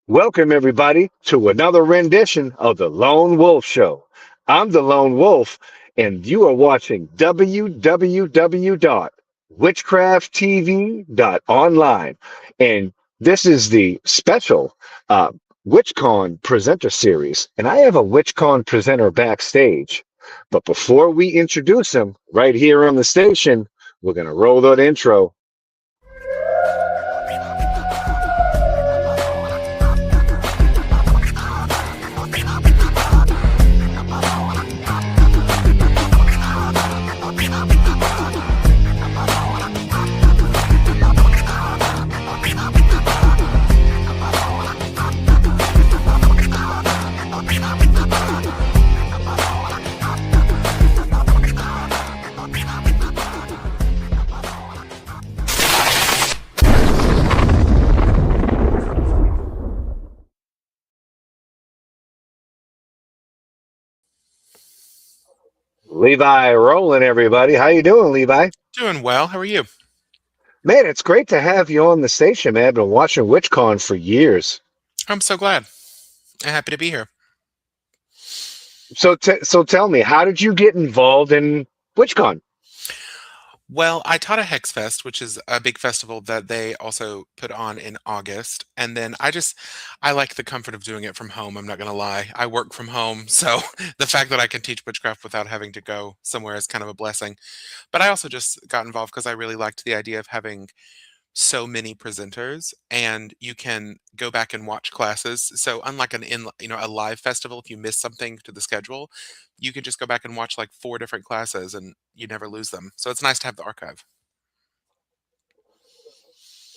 Welcome, everybody, to another rendition of The Lone Wolf Show. I'm the Lone Wolf, and you are watching www.witchcrafttv.online. And this is the special WitchCon presenter series. And I have a WitchCon presenter backstage. But before we introduce him right here on the station, we're going to roll that intro. Levi Rowland, everybody. How you doing, Levi? Doing well. How are you? Man, it's great to have you on the station, man. I've been watching WitchCon for years. I'm so glad. I'm happy to be here. So tell me, how did you get involved in WitchCon? Well, I taught a Hex Fest, which is a big festival that they also put on in August. And then I like the comfort of doing it from home. I'm not going to lie. I work from home. So the fact that I can teach witchcraft without having to go somewhere is kind of a blessing. But I also just got involved because I really liked the idea of having so many presenters and you can go back and watch classes. So unlike a live festival, if you miss something to the schedule, you can just go back and watch like four different classes and you never lose them. So it's nice to have the archive.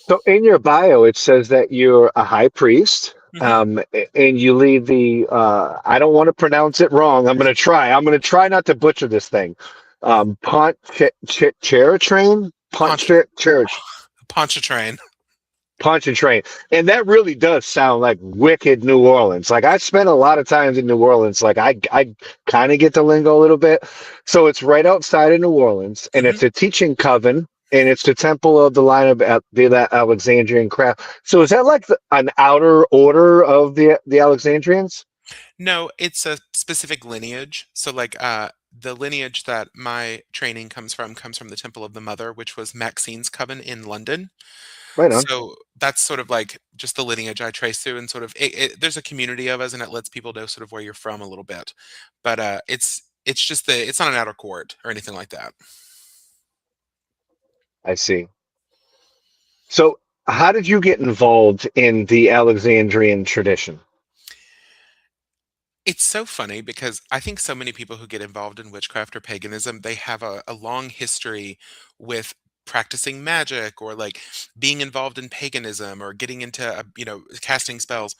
So in your bio, it says that you're a high priest, hmm and you lead the. I don't want to pronounce it wrong. I'm going to try. I'm going to try not to butcher this thing. Pontchartrain, Poncha, Pontchartrain. Pontchartrain, and that really does sound like wicked New Orleans. Like I spent a lot of times in New Orleans. Like I kind of get the lingo a little bit. So it's right outside of New Orleans, and hmm it's a teaching coven, and it's the temple of the line of the Alexandrian craft. So is that like an outer order of the Alexandrians? No, it's a specific lineage. So like the lineage that my training comes from the Temple of the Mother, which was Maxine's coven in London. Right on. So that's sort of like just the lineage I trace through, and sort of there's a community of us, and it lets people know sort of where you're from a little bit. But it's just it's not an outer court or anything like that. I see. So how did you get involved in the Alexandrian tradition? It's so funny because I think so many people who get involved in witchcraft or paganism, they have a long history with practicing magic or like being involved in paganism or getting into casting spells.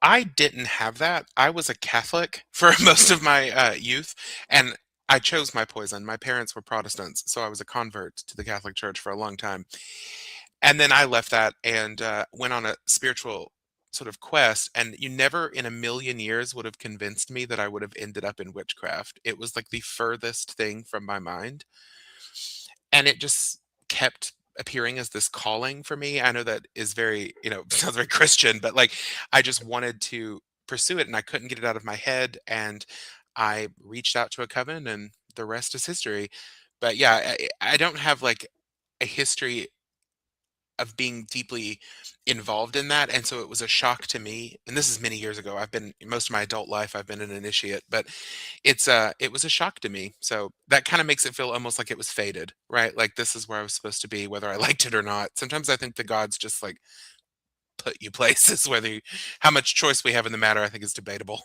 I didn't have that. I was a Catholic for most of my youth, and I chose my poison. My parents were Protestants, so I was a convert to the Catholic Church for a long time. And then I left that and went on a spiritual sort of quest. And you never in a million years would have convinced me that I would have ended up in witchcraft. It was like the furthest thing from my mind. And it just kept appearing as this calling for me. I know that is very, sounds very Christian, but like I just wanted to pursue it and I couldn't get it out of my head. And I reached out to a coven and the rest is history. But yeah, I don't have like a history of being deeply involved in that, and so it was a shock to me, and this is many years ago. I've been most of my adult life, I've been an initiate, but it was a shock to me, so that kinda makes it feel almost like it was fated, right? Like, this is where I was supposed to be, whether I liked it or not. Sometimes I think the gods just, like, put you places, whether you how much choice we have in the matter, I think is debatable.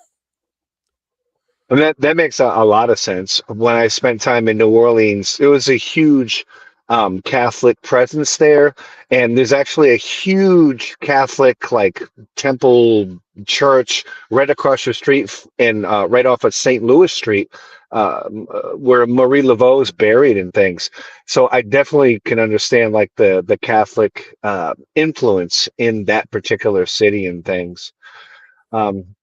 And that makes a lot of sense. When I spent time in New Orleans, it was a huge Catholic presence there, and there's actually a huge Catholic like temple church right across the street and right off of St. Louis Street, where Marie Laveau is buried and things. So I definitely can understand like the Catholic influence in that particular city and things.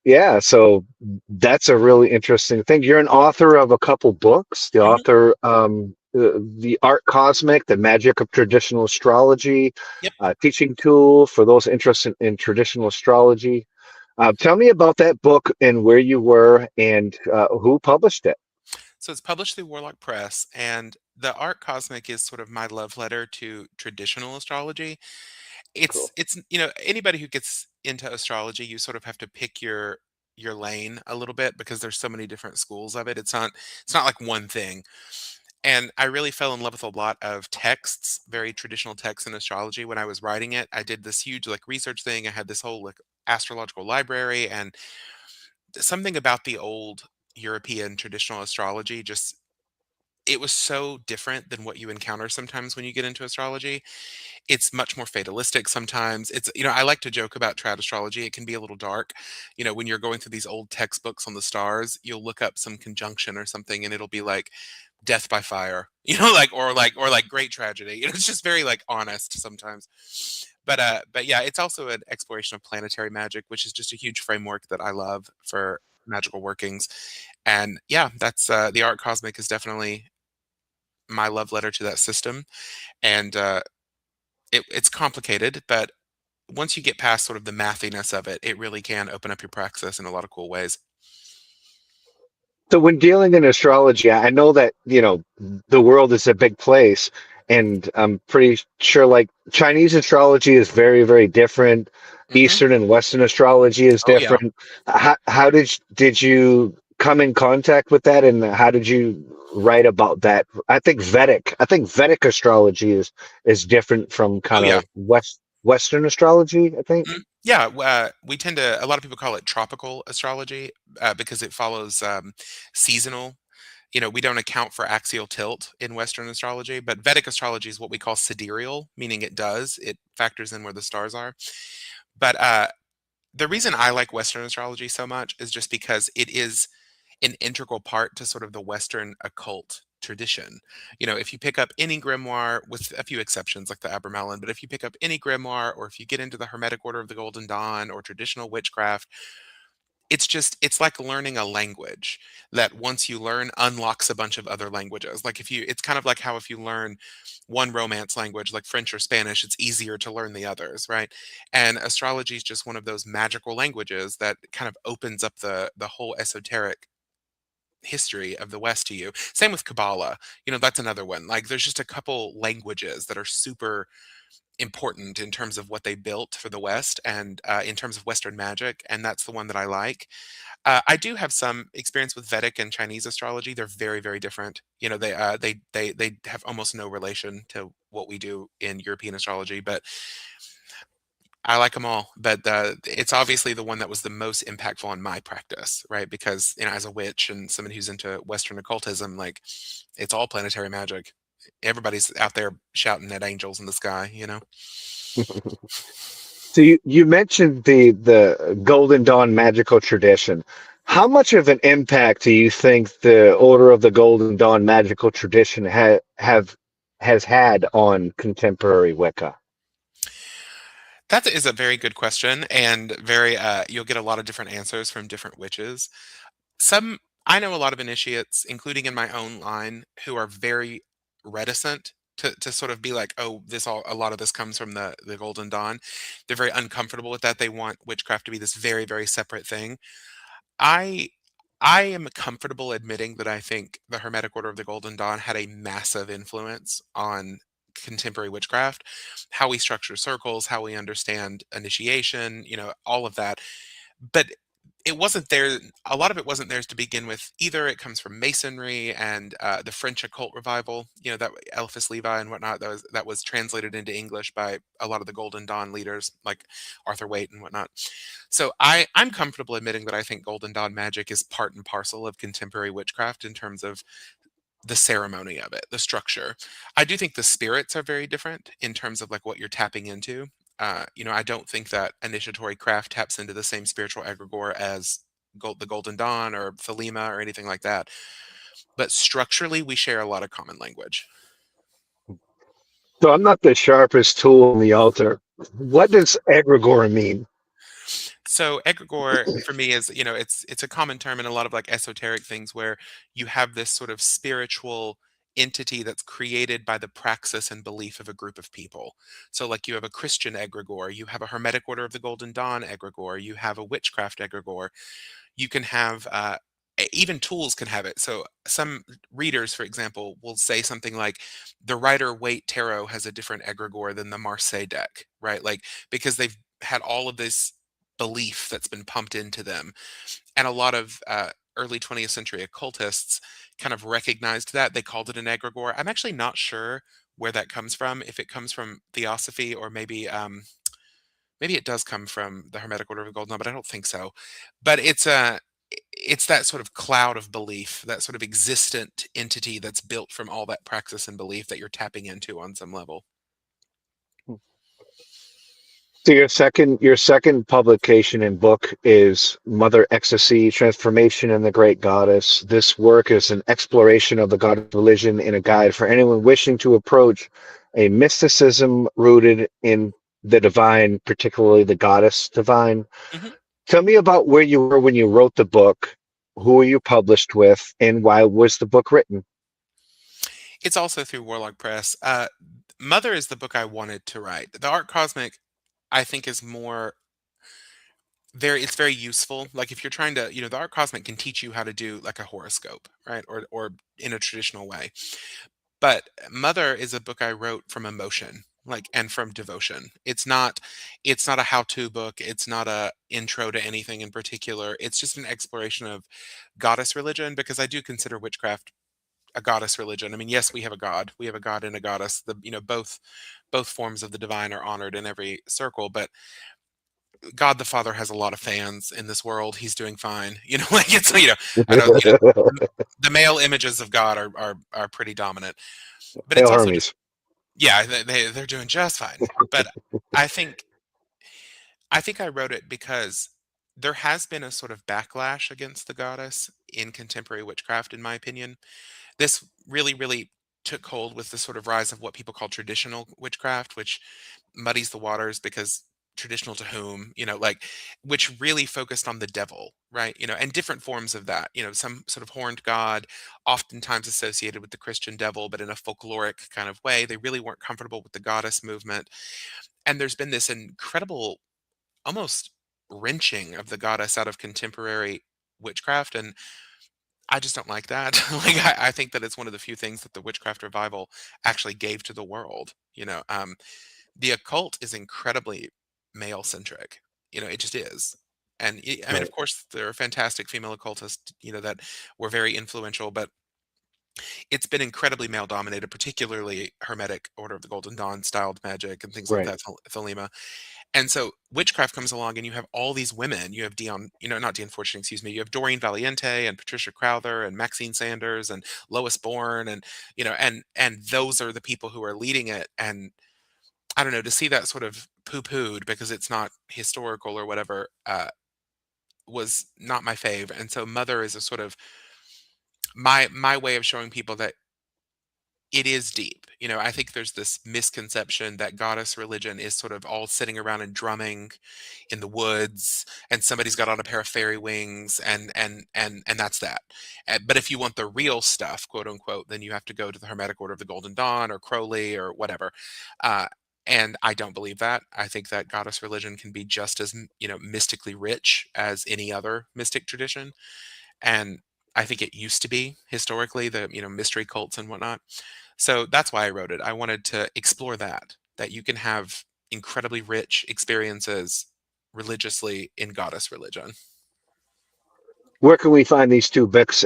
Yeah, so that's a really interesting thing. You're an author of a couple books. The Mhm. author, the art cosmic, the magic of traditional astrology, Yep. teaching tool for those interested in traditional astrology. Tell me about that book and where you were and who published it. So it's published through Warlock Press, and the Art Cosmic is sort of my love letter to traditional astrology. Cool. It's anybody who gets into astrology, you sort of have to pick your lane a little bit because there's so many different schools of it. It's not like one thing. And I really fell in love with a lot of texts, very traditional texts in astrology when I was writing it. I did this huge like research thing. I had this whole like astrological library, and something about the old European traditional astrology just it was so different than what you encounter sometimes when you get into astrology. It's much more fatalistic sometimes. I like to joke about trad astrology. It can be a little dark. When you're going through these old textbooks on the stars, you'll look up some conjunction or something and it'll be like death by fire, like great tragedy. It's just very like honest sometimes. But yeah, it's also an exploration of planetary magic, which is just a huge framework that I love for magical workings. And yeah, that's the art cosmic is definitely my love letter to that system. And it's complicated, but once you get past sort of the mathiness of it, it really can open up your praxis in a lot of cool ways. So when dealing in astrology, I know that, the world is a big place, and I'm pretty sure like Chinese astrology is very, very different. Hmm. Eastern and Western astrology is Oh yeah. different. How did you come in contact with that, and how did you write about that? I think Vedic astrology is different from Oh kind yeah. of Western astrology, I think. Yeah. We tend to, a lot of people call it tropical astrology because it follows seasonal. We don't account for axial tilt in Western astrology, but Vedic astrology is what we call sidereal, meaning it factors in where the stars are. But the reason I like Western astrology so much is just because it is an integral part to sort of the Western occult tradition. If you pick up any grimoire, with a few exceptions like the Abramelin, but if you pick up any grimoire, or if you get into the Hermetic Order of the Golden Dawn or traditional witchcraft, it's like learning a language that once you learn unlocks a bunch of other languages. Like it's kind of like how if you learn one romance language like French or Spanish, it's easier to learn the others, right? And astrology is just one of those magical languages that kind of opens up the whole esoteric history of the West to you. Same with Kabbalah. That's another one. Like there's just a couple languages that are super important in terms of what they built for the West and in terms of Western magic, and that's the one that I like. I do have some experience with Vedic and Chinese astrology. They're very, very different. They have almost no relation to what we do in European astrology, but I like them all. But it's obviously the one that was the most impactful on my practice, right? Because as a witch and somebody who's into Western occultism, like it's all planetary magic. Everybody's out there shouting at angels in the sky. So you mentioned the Golden Dawn magical tradition. How much of an impact do you think the Order of the Golden Dawn magical tradition has had on contemporary Wicca? That is a very good question, and you'll get a lot of different answers from different witches. Some I know a lot of initiates, including in my own line, who are very reticent to sort of be like, oh, a lot of this comes from the Golden Dawn. They're very uncomfortable with that. They want witchcraft to be this very, very separate thing. I I am comfortable admitting that I think the Hermetic Order of the Golden Dawn had a massive influence on contemporary witchcraft, how we structure circles, how we understand initiation, all of that. But it wasn't there. A lot of it wasn't theirs to begin with. Either it comes from Masonry and the French occult revival, that Eliphas Levi and whatnot. That was translated into English by a lot of the Golden Dawn leaders like Arthur Waite and whatnot. So I'm comfortable admitting that I think Golden Dawn magic is part and parcel of contemporary witchcraft in terms of the ceremony of it, the structure. I do think the spirits are very different in terms of like what you're tapping into. I don't think that initiatory craft taps into the same spiritual egregore as the Golden Dawn or Thelema or anything like that. But structurally, we share a lot of common language. So I'm not the sharpest tool on the altar. What does egregore mean? So egregore for me is, it's a common term in a lot of like esoteric things where you have this sort of spiritual entity that's created by the praxis and belief of a group of people. So, like, you have a Christian egregore, you have a Hermetic Order of the Golden Dawn egregore, you have a witchcraft egregore, you can have even tools can have it. So some readers, for example, will say something like the Rider Waite Tarot has a different egregore than the Marseille deck, right? Like, because they've had all of this belief that's been pumped into them, and a lot of early 20th century occultists kind of recognized that. They called it an egregore. I'm actually not sure where that comes from, if it comes from Theosophy, or maybe it does come from the Hermetic Order of the Golden Dawn, but I don't think so. But it's that sort of cloud of belief, that sort of existent entity that's built from all that praxis and belief that you're tapping into on some level. So your second publication and book is Mother Ecstasy: Transformation in the Great Goddess. This work is an exploration of the goddess religion and a guide for anyone wishing to approach a mysticism rooted in the divine, particularly the goddess divine. Mhm. Tell me about where you were when you wrote the book, who were you published with, and why was the book written? It's also through Warlock Press. Mother is the book I wanted to write. The Art Cosmic, I think, is more very, it's very useful. Like, if you're trying to, the Art Cosmic can teach you how to do like a horoscope, right? Or in a traditional way. But Mother is a book I wrote from emotion, like, and from devotion. It's not a how-to book. It's not a intro to anything in particular. It's just an exploration of goddess religion, because I do consider witchcraft a goddess religion. I mean, yes, we have a god. We have a god and a goddess. Both forms of the divine are honored in every circle, but God the Father has a lot of fans in this world. He's doing fine. Like, it's, I don't, the male images of God are pretty dominant, but it's Hail also just, Hermes. yeah, they're doing just fine. But I think I think I wrote it because there has been a sort of backlash against the goddess in contemporary witchcraft, in my opinion. This really, really took hold with the sort of rise of what people call traditional witchcraft, which muddies the waters, because traditional to whom, like, which really focused on the devil, right? And different forms of that, some sort of horned god, oftentimes associated with the Christian devil, but in a folkloric kind of way. They really weren't comfortable with the goddess movement. And there's been this incredible, almost wrenching of the goddess out of contemporary witchcraft. And I just don't like that. Like, I think that it's one of the few things that the witchcraft revival actually gave to the world. The occult is incredibly male centric. It just is. And I mean, of Right. course, there are fantastic female occultists, that were very influential, but it's been incredibly male dominated, particularly Hermetic Order of the Golden Dawn styled magic and things like Right. that, Thelema. And so witchcraft comes along, and you have all these women. You have Dion, not Dion Fortune, excuse me. You have Doreen Valiente and Patricia Crowther and Maxine Sanders and Lois Bourne, and and those are the people who are leading it. And I don't know, to see that sort of poo-pooed because it's not historical or whatever, was not my fave. And so Mother is a sort of my way of showing people that it is deep. I think there's this misconception that goddess religion is sort of all sitting around and drumming in the woods, and somebody's got on a pair of fairy wings, and that's that. But if you want the real stuff, quote unquote, then you have to go to the Hermetic Order of the Golden Dawn or Crowley or whatever. Uh, and I don't believe that. I think that goddess religion can be just as, mystically rich as any other mystic tradition. And I think it used to be historically, the, mystery cults and whatnot. So that's why I wrote it. I wanted to explore that you can have incredibly rich experiences religiously in goddess religion. Where can we find these two books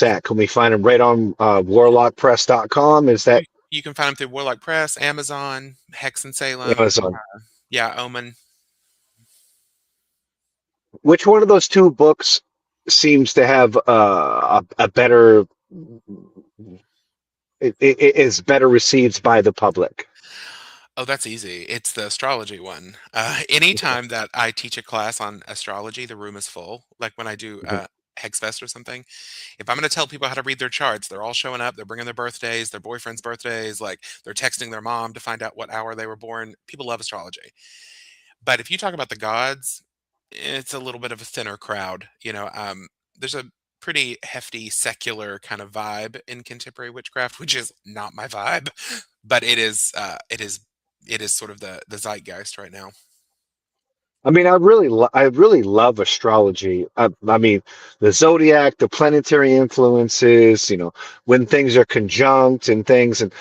at? Can we find them right on warlockpress.com? Is that You can find them through Warlock Press, Amazon, Hex and Salem, Amazon? yeah, Omen. Which one of those two books seems to have a better it is better received by the public? Oh, that's easy. It's the astrology one. Anytime that I teach a class on astrology, the room is full. Like when I do Hexfest or something, if I'm going to tell people how to read their charts, they're all showing up. They're bringing their birthdays, their boyfriend's birthdays. Like, they're texting their mom to find out what hour they were born. People love astrology. But if you talk about the gods, it's a little bit of a thinner crowd. There's a pretty hefty secular kind of vibe in contemporary witchcraft, which is not my vibe, but it is sort of the zeitgeist right now. I mean, I really love astrology. I mean, the zodiac, the planetary influences, when things are conjunct and things, and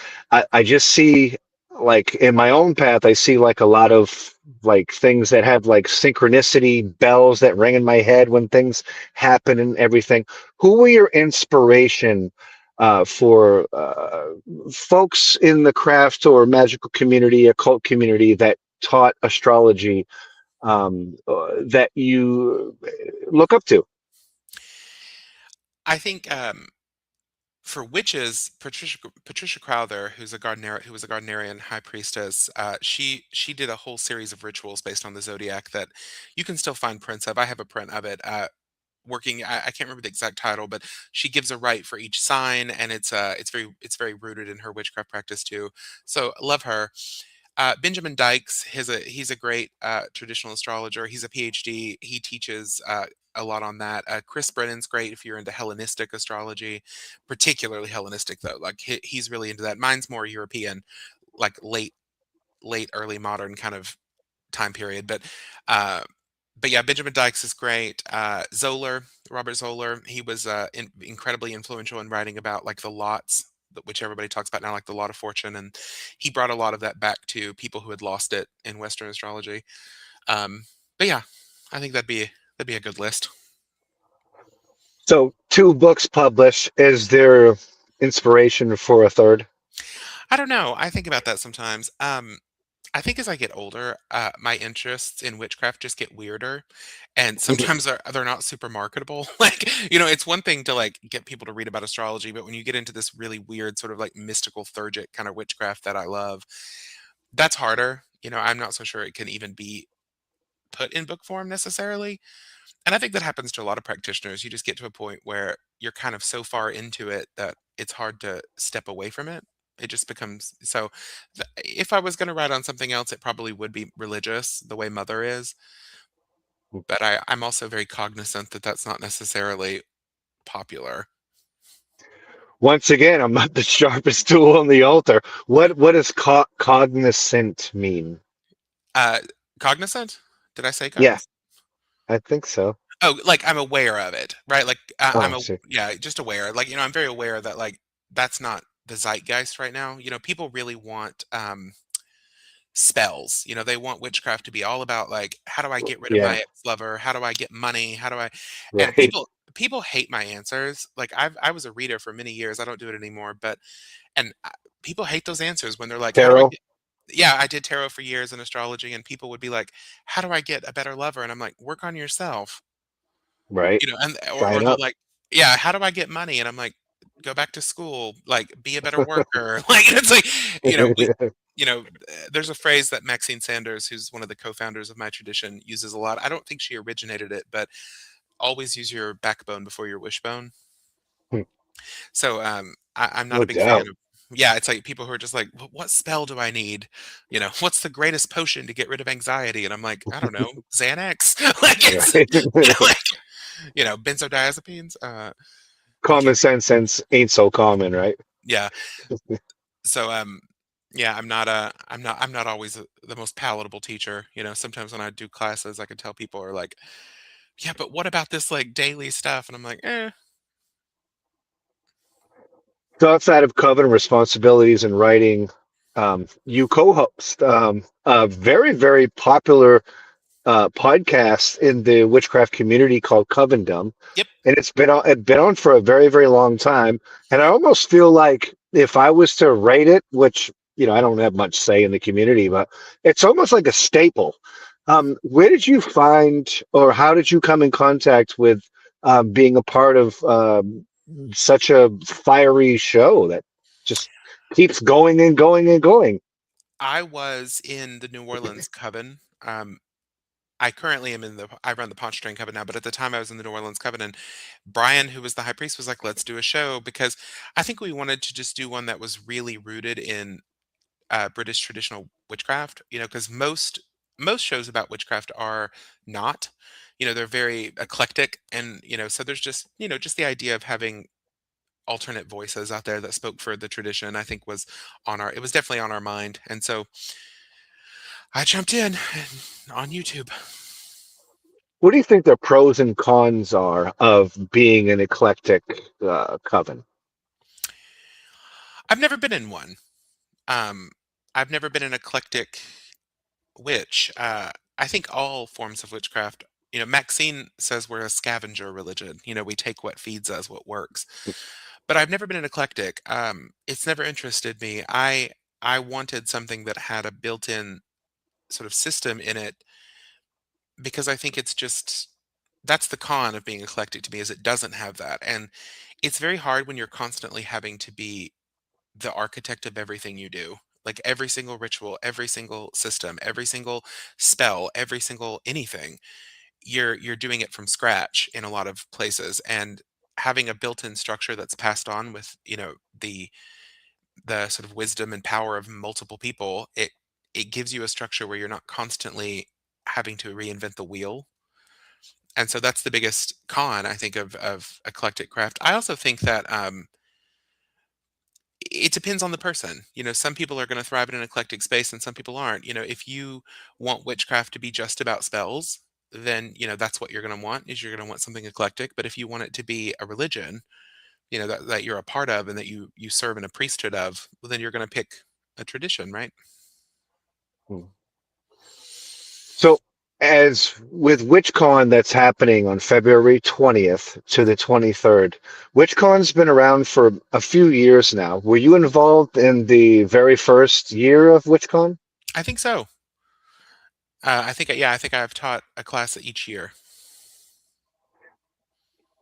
I just see like in my own path, I see like a lot of like things that have like synchronicity bells that ring in my head when things happen and everything. Who were your inspiration for folks in the craft or magical community, occult community that taught astrology? That you look up to. I think for witches, Patricia Crowther, who was a Gardnerian high priestess, she did a whole series of rituals based on the zodiac that you can still find prints of. I have a print of it. Working, I can't remember the exact title, but she gives a rite for each sign, and it's very rooted in her witchcraft practice too. So love her. Benjamin Dykes, he's a great traditional astrologer. He's a PhD. He teaches a lot on that. Chris Brennan's great if you're into Hellenistic astrology, particularly Hellenistic though. Like he's really into that. Mine's more European, like late early modern kind of time period. Uh, but yeah, Benjamin Dykes is great. Robert Zoller, he was incredibly influential in writing about like the lots, which everybody talks about now, like the lot of fortune, and he brought a lot of that back to people who had lost it in Western astrology. But yeah, I think that'd be a good list. So, two books published. Is there inspiration for a third? I don't know. I think about that sometimes. I think as I get older, my interests in witchcraft just get weirder, and sometimes they're not super marketable. Like, it's one thing to like get people to read about astrology, but when you get into this really weird sort of like mystical, thurgic kind of witchcraft that I love, that's harder. I'm not so sure it can even be put in book form necessarily. And I think that happens to a lot of practitioners. You just get to a point where you're kind of so far into it that it's hard to step away from it. It just becomes so. If I was going to write on something else, it probably would be religious, the way Mother is. But I'm also very cognizant that that's not necessarily popular. Once again, I'm not the sharpest tool on the altar. What does cognizant mean? Uh, Cognizant? Did I say Yeah, cognizant? I think so. Oh, like I'm aware of it, right? Like Oh, I see. yeah, just aware. Like I'm very aware that like that's not the zeitgeist right now. People really want spells. They want witchcraft to be all about like, how do I get rid of my Yeah, ex-lover? How do I get money? How do I and right. people hate my answers. Like I was a reader for many years. I don't do it anymore, but and people hate those answers when they're like, how do I Tarot, get yeah, I did tarot for years in astrology, and people would be like, how do I get a better lover? And I'm like, work on yourself. right? And or Sign they're up. like, "Yeah, how do I get money?" And I'm like, "Go back to school, like, be a better worker." Like, it's like, we there's a phrase that Maxine Sanders, who's one of the co-founders of my tradition, uses a lot. I don't think she originated it, but always use your backbone before your wishbone. So, I'm not No a big fan doubt. of yeah, it's like people who are just like, What spell do I need? What's the greatest potion to get rid of anxiety?" And I'm like, "I don't know, Xanax." Like, it's Right. like, benzodiazepines? I Common can't think sense ain't so common, right? yeah. So, yeah, I'm not always the most palatable teacher. Sometimes when I do classes, I can tell people are like, "Yeah, but what about this, like, daily stuff?" And I'm like, "Eh." So outside of covenant responsibilities and writing, you co-host a very, very popular podcast in the witchcraft community called Covendom, Yep. and it's been on for a very, very long time. And I almost feel like if I was to rate it, which I don't have much say in the community, but it's almost like a staple. Where did you find, or how did you come in contact with being a part of such a fiery show that just keeps going and going and going? I was in the New Orleans Coven. I currently am I run the Pontchartrain Coven now, but at the time I was in the New Orleans Coven, and Brian, who was the high priest, was like, "Let's do a show," because I think we wanted to just do one that was really rooted in British traditional witchcraft. Because most shows about witchcraft are not. they're very eclectic, and so there's just just the idea of having alternate voices out there that spoke for the tradition. I think was it was definitely on our mind, and so I jumped in on YouTube. What do you think the pros and cons are of being an eclectic coven? I've never been in one. Um, I've never been an eclectic witch. I think all forms of witchcraft. Maxine says we're a scavenger religion. We take what feeds us, what works. But I've never been an eclectic. It's never interested me. I wanted something that had a built-in sort of system in it because I think it's just that's the con of being eclectic to me is it doesn't have that. And it's very hard when you're constantly having to be the architect of everything you do. Like every single ritual, every single system, every single spell, every single anything, you're doing it from scratch in a lot of places. And having a built-in structure that's passed on with, the sort of wisdom and power of multiple people, it gives you a structure where you're not constantly having to reinvent the wheel. And so that's the biggest con, I think, of eclectic craft. I also think that it depends on the person. Some people are going to thrive in an eclectic space and some people aren't. If you want witchcraft to be just about spells, then, that's what you're going to want is you're going to want something eclectic. But if you want it to be a religion, that you're a part of and that you serve in a priesthood of, well, then you're going to pick a tradition, right? Hmm. So, as with WitchCon that's happening on February 20th to the 23rd, WitchCon's been around for a few years now. Were you involved in the very first year of WitchCon? I think so. I think I've taught a class each year.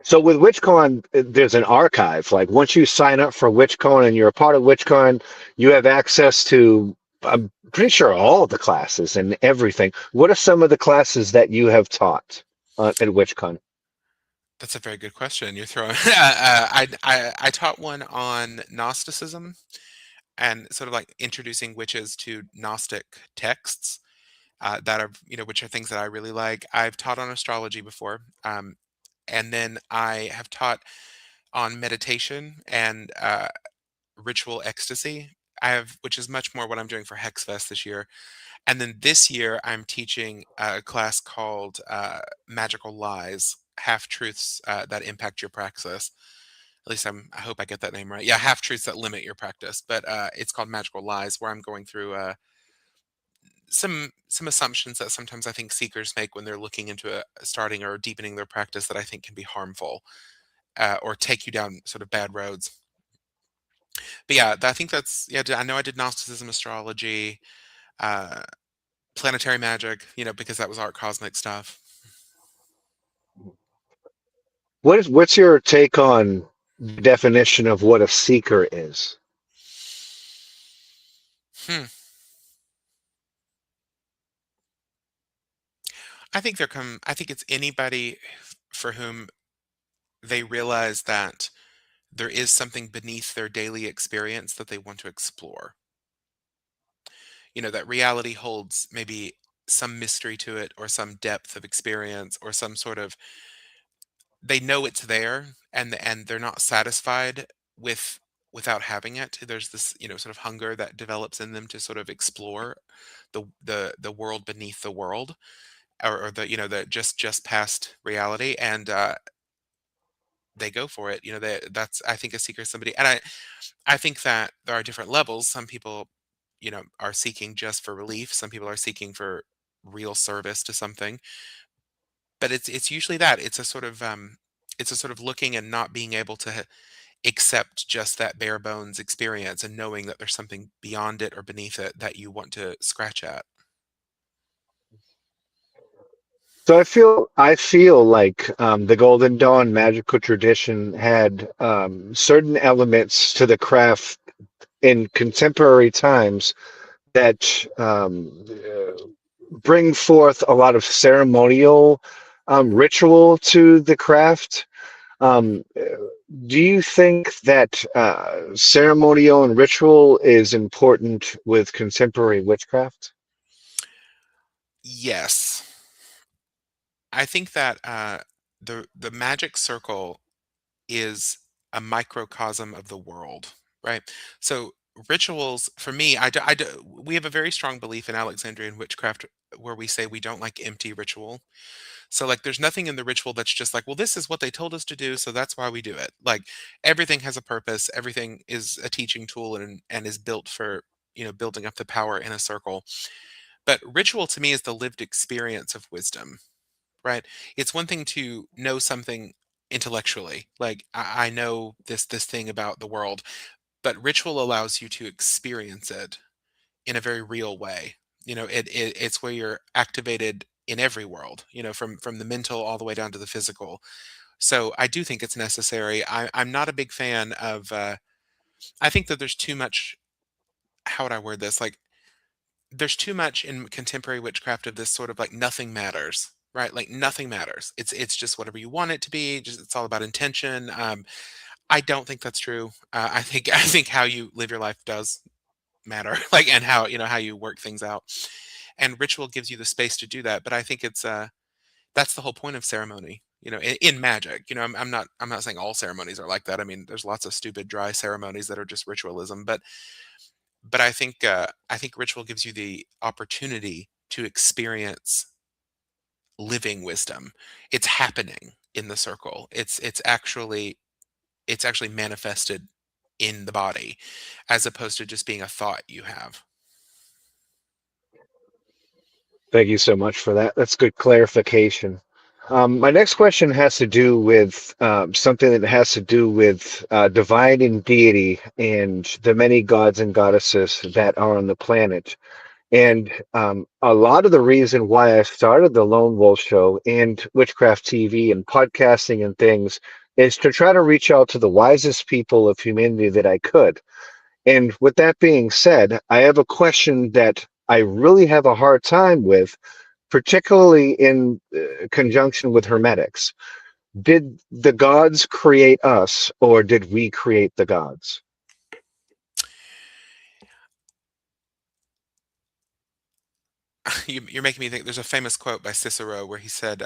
So with WitchCon, there's an archive. Like once you sign up for WitchCon and you're a part of WitchCon, you have access to, I'm pretty sure, all of the classes and everything. What are some of the classes that you have taught at WitchCon? That's a very good question. You're throwing. I taught one on Gnosticism and sort of like introducing witches to Gnostic texts that are which are things that I really like. I've taught on astrology before, and then I have taught on meditation and ritual ecstasy. Which is much more what I'm doing for Hexfest this year. And then this year, I'm teaching a class called Magical Lies, Half Truths that Impact Your Praxis. At least I hope I get that name right. Yeah, Half Truths that Limit Your Practice. But it's called Magical Lies, where I'm going through some assumptions that sometimes I think seekers make when they're looking into starting or deepening their practice that I think can be harmful or take you down sort of bad roads. But yeah, I think that's yeah. I know I did Gnosticism, astrology, uh, planetary magic, because that was art cosmic stuff. What's your take on the definition of what a seeker is? Hmm. I think it's anybody for whom they realize that there is something beneath their daily experience that they want to explore. That reality holds maybe some mystery to it or some depth of experience or some sort of they know it's there and they're not satisfied with without having it. There's this, sort of hunger that develops in them to sort of explore the world beneath the world or the the just past reality and they go for it. That's I think a seeker is somebody and I think that there are different levels. Some people, are seeking just for relief. Some people are seeking for real service to something. But it's usually that. It's a sort of looking and not being able to accept just that bare bones experience and knowing that there's something beyond it or beneath it that you want to scratch at. So I feel like the Golden Dawn magical tradition had certain elements to the craft in contemporary times that bring forth a lot of ceremonial ritual to the craft. Um, uh, do you think that ceremonial and ritual is important with contemporary witchcraft? Yes. I think that the magic circle is a microcosm of the world, right? So rituals, for me, we have a very strong belief in Alexandrian witchcraft where we say we don't like empty ritual. So like there's nothing in the ritual that's just like, well, this is what they told us to do, so that's why we do it. Like everything has a purpose, everything is a teaching tool and is built for, building up the power in a circle. But ritual to me is the lived experience of wisdom, right? It's one thing to know something intellectually, like I know this thing about the world, but ritual allows you to experience it in a very real way. It's where you're activated in every world, from the mental all the way down to the physical. So I do think it's necessary. I'm not a big fan of. I think that there's too much. How would I word this? Like there's too much in contemporary witchcraft of this sort of like nothing matters, right? Like nothing matters. It's just whatever you want it to be. Just it's all about intention. I don't think that's true. I think how you live your life does matter, like and how you work things out. And ritual gives you the space to do that. But I think it's that's the whole point of ceremony. In magic, I'm not saying all ceremonies are like that. I mean, there's lots of stupid, dry ceremonies that are just ritualism, but I think ritual gives you the opportunity to experience living wisdom. It's happening in the circle. It's actually manifested in the body, as opposed to just being a thought you have. Thank you so much for that. That's good clarification. My next question has to do with something that has to do with divine and deity and the many gods and goddesses that are on the planet. And a lot of the reason why I started the Lone Wolf Show and Witchcraft TV and podcasting and things is to try to reach out to the wisest people of humanity that I could. And with that being said, I have a question that I really have a hard time with, particularly in conjunction with Hermetics. Did the gods create us, or did we create the gods? You're making me think. There's a famous quote by Cicero where he said,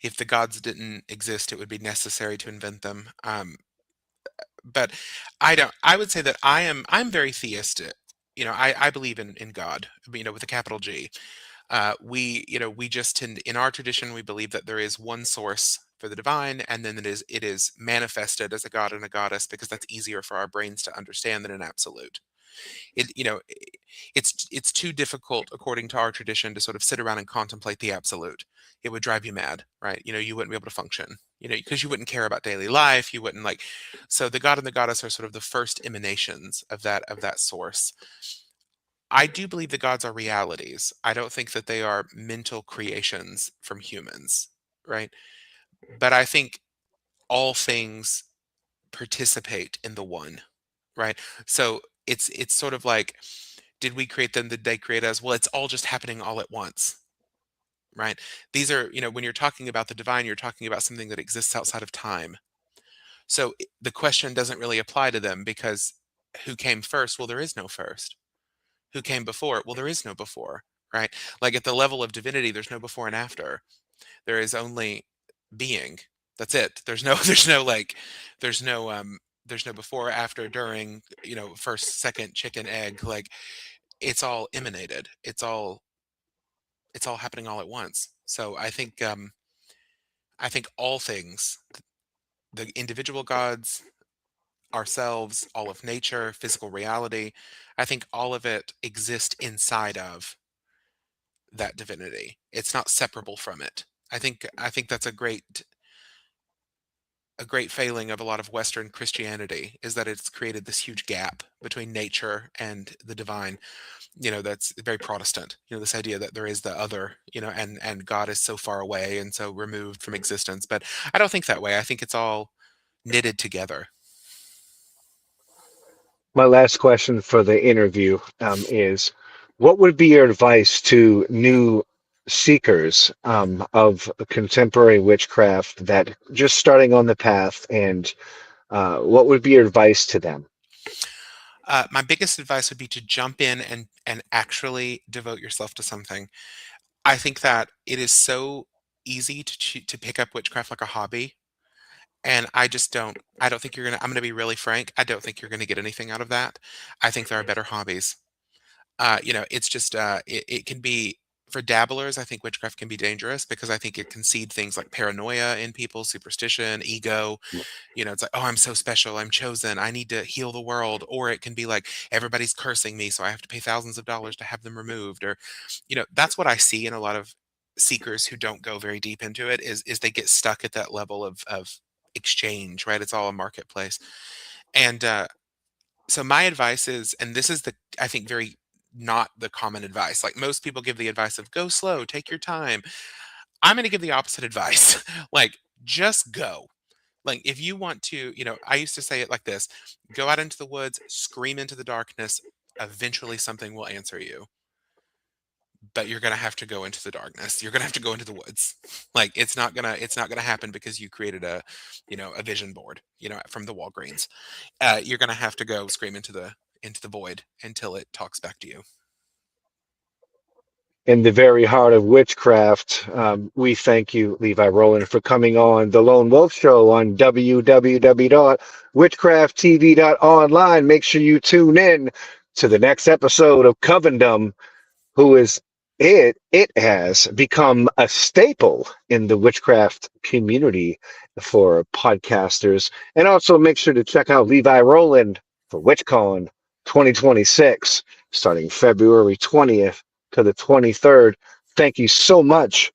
"If the gods didn't exist, it would be necessary to invent them." But I don't. I would say that I'm very theistic. I believe in God. With a capital G. We just tend, in our tradition, we believe that there is one source for the divine, and then it is manifested as a god and a goddess because that's easier for our brains to understand than an absolute. It's too difficult, according to our tradition, to sort of sit around and contemplate the absolute. It would drive you mad, right? You wouldn't be able to function, because you wouldn't care about daily life. You wouldn't like. So the god and the goddess are sort of the first emanations of that source. I do believe the gods are realities. I don't think that they are mental creations from humans, right? But I think all things participate in the one, right? So it's sort of like, did we create them? Did they create us? Well, it's all just happening all at once, right? These are, when you're talking about the divine, you're talking about something that exists outside of time. So the question doesn't really apply to them because who came first? Well, there is no first. Who came before? Well, there is no before, right? Like at the level of divinity, there's no before and after. There is only being. That's it. There's no there's no there's no before, after, during, first, second, chicken, egg. Like it's all emanated. It's all happening all at once. So I think all things, the individual gods, ourselves, all of nature, physical reality, I think all of it exists inside of that divinity. It's not separable from it. I think that's a great failing of a lot of Western Christianity is that it's created this huge gap between nature and the divine. That's very Protestant. This idea that there is the other, and God is so far away and so removed from existence. But I don't think that way. I think it's all knitted together. My last question for the interview is, what would be your advice to new seekers of contemporary witchcraft that just starting on the path, and what would be your advice to them? My biggest advice would be to jump in and actually devote yourself to something. I think that it is so. easy to pick up witchcraft like a hobby, and I don't think I'm gonna be really frank, I don't think you're gonna get anything out of that. I think there are better hobbies. It's just, it can be for dabblers, I think witchcraft can be dangerous because I think it can seed things like paranoia in people, superstition, ego. It's like, "Oh, I'm so special, I'm chosen, I need to heal the world," or it can be like, "Everybody's cursing me, so I have to pay thousands of dollars to have them removed," or, that's what I see in a lot of seekers who don't go very deep into it is they get stuck at that level of exchange, right? It's all a marketplace. And, so my advice is, and this is I think, very not the common advice. Like most people give the advice of go slow, take your time. I'm going to give the opposite advice. Like just go. Like if you want to, I used to say it like this: go out into the woods, scream into the darkness. Eventually something will answer you, but you're going to have to go into the darkness. You're going to have to go into the woods. Like it's not going to happen because you created a vision board, from the Walgreens. You're going to have to go scream into the void until it talks back to you. In the very heart of witchcraft, we thank you, Levi Rowland, for coming on the Lone Wolf Show on www.witchcrafttv.online. Make sure you tune in to the next episode of Covendom, who is it has become a staple in the witchcraft community for podcasters. And also make sure to check out Levi Rowland for WitchCon 2026, starting February 20th to the 23rd. Thank you so much,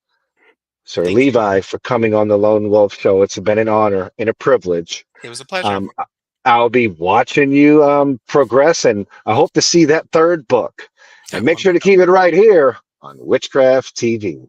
Sir Thank you. Levi, for coming on the Lone Wolf Show. It's been an honor and a privilege. It was a pleasure. Um, I'll be watching you progress, and I hope to see that third book. Oh, And make sure to keep it right here on Witchcraft TV.